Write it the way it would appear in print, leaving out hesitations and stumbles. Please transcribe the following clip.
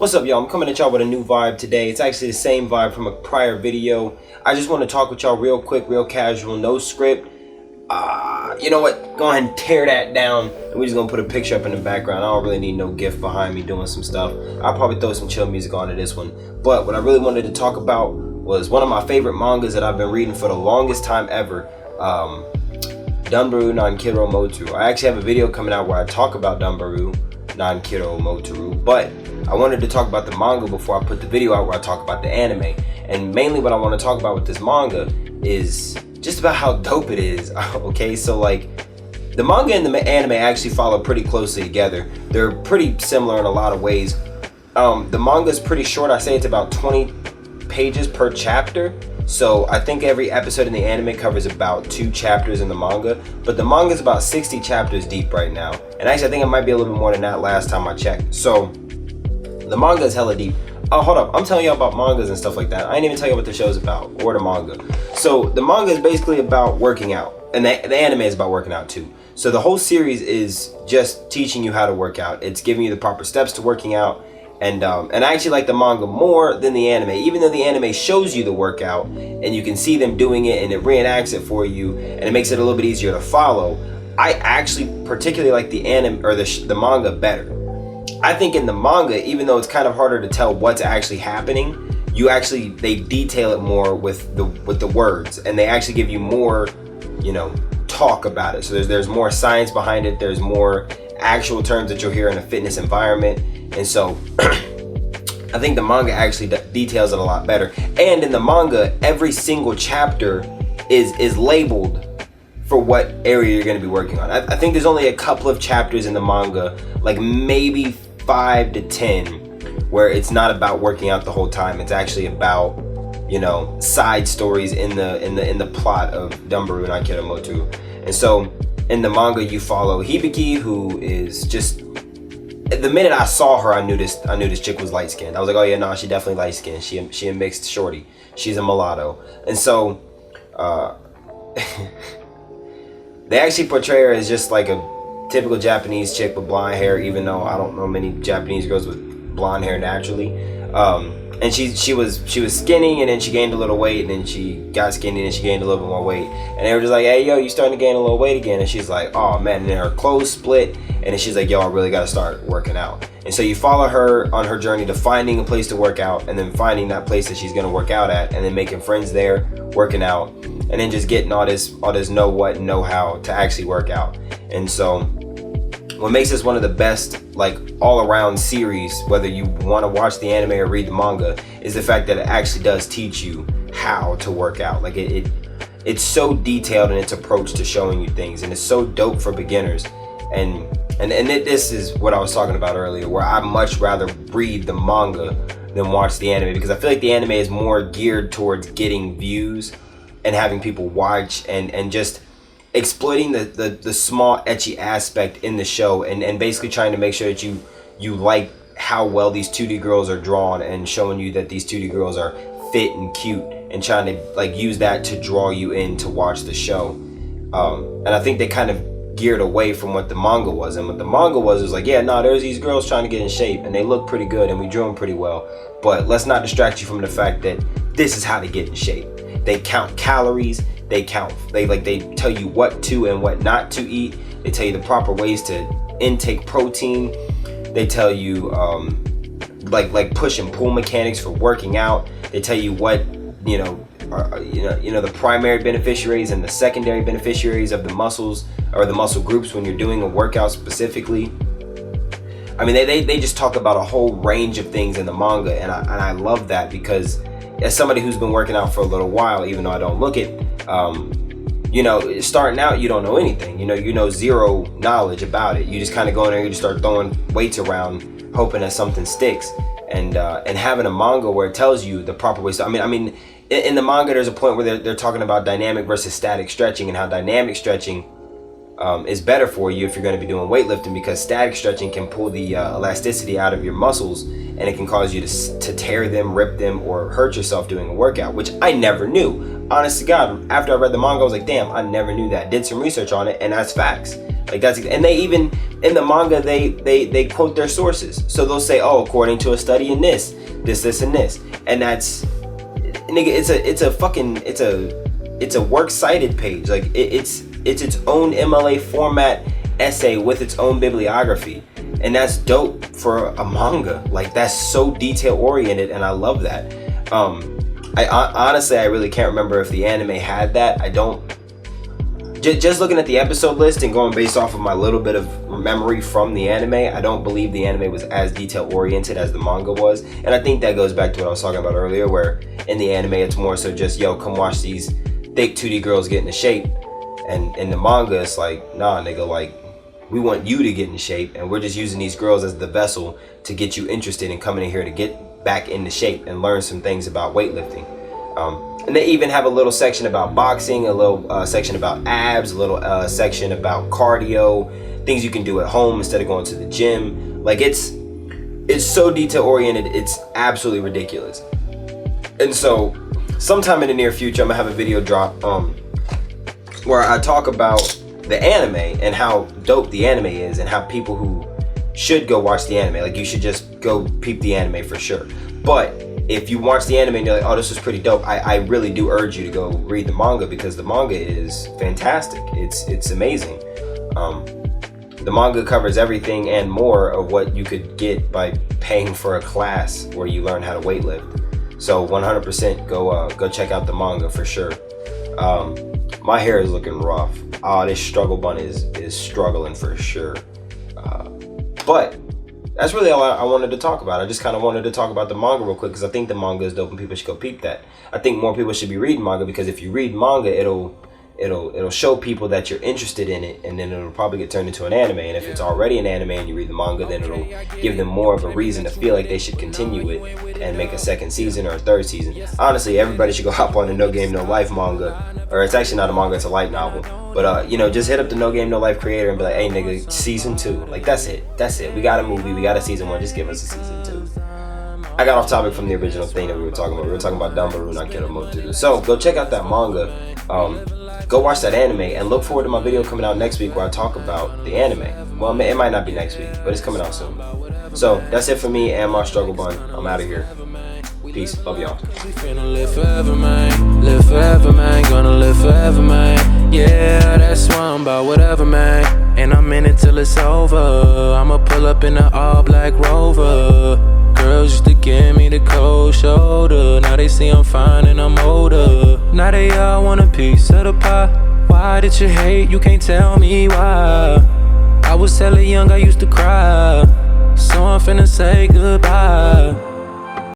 What's up, y'all? I'm coming at y'all with a new vibe today. It's actually the same vibe from a prior video. I just want to talk with y'all real quick, real casual, no script. You know what? Go ahead and tear that down. And we're just going to put a picture up in the background. I don't really need no gift behind me doing some stuff. I'll probably throw some chill music onto this one. But what I really wanted to talk about was one of my favorite mangas that I've been reading for the longest time ever. Dumbells Nankiro Motoru. I actually have a video coming out where I talk about Dumbells Nankiro Motoru, but I wanted to talk about the manga before I put the video out where I talk about the anime. And mainly what I want to talk about with this manga is just about how dope it is. Okay, so like the manga and the anime actually follow pretty closely together. They're pretty similar in a lot of ways. The manga is pretty short. I say it's about 20 pages per chapter. So I think every episode in the anime covers about 2 chapters in the manga, but the manga is about 60 chapters deep right now. And actually I think it might be a little bit more than that last time I checked. So the manga is hella deep. Oh, hold up, I'm telling you about mangas and stuff like that. I didn't even tell you what the show's about, or the manga. So the manga is basically about working out, and the anime is about working out too. So the whole series is just teaching you how to work out. It's giving you the proper steps to working out. And I actually like the manga more than the anime, even though the anime shows you the workout and you can see them doing it and it reenacts it for you and it makes it a little bit easier to follow. I actually particularly like the anime or the manga better. I think in the manga, even though it's kind of harder to tell what's actually happening, they detail it more with the words, and they actually give you more, talk about it. So there's more science behind it. There's more actual terms that you'll hear in a fitness environment. And so I think the manga actually details it a lot better. And in the manga, every single chapter is labeled for what area you're going to be working on. I think there's only a couple of chapters in the manga, like maybe 5 to 10, where it's not about working out the whole time. It's actually about, side stories in the plot of Dumbells Nankiro Motoru. And so in the manga, you follow Hibiki, who is just, the minute I saw her, I knew this chick was light skinned. I was like, oh yeah, no, she definitely light skinned. She a mixed shorty. She's a mulatto. And so they actually portray her as just like a typical Japanese chick with blonde hair, even though I don't know many Japanese girls with blonde hair naturally. And she was skinny, and then she gained a little weight, and then she got skinny, and then she gained a little bit more weight. And they were just like, hey, yo, you starting to gain a little weight again. And she's like, oh man. And then her clothes split, and then she's like, yo, I really got to start working out. And so you follow her on her journey to finding a place to work out, and then finding that place that she's going to work out at, and then making friends there, working out, and then just getting all this know what and know how to actually work out. And so what makes this one of the best, like, all-around series, whether you want to watch the anime or read the manga, is the fact that it actually does teach you how to work out. Like, it's so detailed in its approach to showing you things, and it's so dope for beginners. And this is what I was talking about earlier, where I much rather read the manga than watch the anime, because I feel like the anime is more geared towards getting views and having people watch and just exploiting the small ecchi aspect in the show, and basically trying to make sure that you like how well these 2D girls are drawn, and showing you that these 2D girls are fit and cute, and trying to like use that to draw you in to watch the show. And I think they kind of geared away from what the manga was, and what the manga was like, yeah, no, there's these girls trying to get in shape, and they look pretty good, and we drew them pretty well, but let's not distract you from the fact that this is how to get in shape. They count calories, they tell you what to and what not to eat. They tell you the proper ways to intake protein. They tell you like push and pull mechanics for working out. They tell you what the primary beneficiaries and the secondary beneficiaries of the muscles or the muscle groups when you're doing a workout specifically. I mean, they just talk about a whole range of things in the manga, and I love that, because as somebody who's been working out for a little while, even though I don't look it, starting out, you don't know anything. You know zero knowledge about it. You just kind of go in there and you just start throwing weights around, hoping that something sticks. And having a manga where it tells you the proper ways. I mean, in the manga, there's a point where they're talking about dynamic versus static stretching, and how dynamic stretching is better for you if you're going to be doing weightlifting, because static stretching can pull the elasticity out of your muscles, and it can cause you to tear them, rip them, or hurt yourself doing a workout, which I never knew. Honest to God, after I read the manga, I was like, damn, I never knew that. Did some research on it, and that's facts. Like that's, and they even in the manga they quote their sources. So they'll say, oh, according to a study in this, and this, and that's, nigga, it's a works cited page. Like it's its own MLA format essay with its own bibliography, and that's dope for a manga. Like that's so detail oriented, and I love that. I honestly, I really can't remember if the anime had that. I don't. Just looking at the episode list and going based off of my little bit of memory from the anime, I don't believe the anime was as detail oriented as the manga was. And I think that goes back to what I was talking about earlier, where in the anime it's more so just, yo, come watch these thick 2D girls get into shape. And in the manga it's like, nah, nigga, like we want you to get in shape, and we're just using these girls as the vessel to get you interested in coming in here to get back into shape and learn some things about weightlifting. And they even have a little section about boxing, a little section about abs, a little section about cardio, things you can do at home instead of going to the gym. Like it's so detail oriented, it's absolutely ridiculous. And so sometime in the near future, I'm gonna have a video drop where I talk about the anime and how dope the anime is, and how people who should go watch the anime, like you should just go peep the anime for sure. But if you watch the anime and you're like, oh, this was pretty dope, I really do urge you to go read the manga, because the manga is fantastic. It's amazing. The manga covers everything and more of what you could get by paying for a class where you learn how to weightlift. So 100% go check out the manga for sure. My hair is looking rough. Oh, this struggle bun is struggling for sure. But that's really all I wanted to talk about. I just kind of wanted to talk about the manga real quick, because I think the manga is dope and people should go peep that. I think more people should be reading manga, because if you read manga, it'll show people that you're interested in it, and then it'll probably get turned into an anime. And if it's already an anime and you read the manga, then it'll give them more of a reason to feel like they should continue it and make a second season or a third season. Honestly, everybody should go hop on the No Game No Life manga, or it's actually not a manga, it's a light novel. But just hit up the No Game No Life creator and be like, hey nigga, season 2. Like that's it. We got a movie, we got a season 1, just give us a season 2. I got off topic from the original thing that we were talking about. We were talking about Dumbells, not Motoru. So go check out that manga. Go watch that anime, and look forward to my video coming out next week where I talk about the anime. Well, it might not be next week, but it's coming out soon. So that's it for me and my struggle bun. I'm out of here. Peace. Love y'all. Live forever, man. Live forever, man. Gonna live forever, man. Yeah, that's why I'm about whatever, man. And I'm in it till it's over. I'ma pull up in the all black Rover. Girls used to give me the cold shoulder. Now they see I'm fine and I'm older. Now they all want a piece of the pie. Why did you hate? You can't tell me why. I was hella young, I used to cry. So I'm finna say goodbye.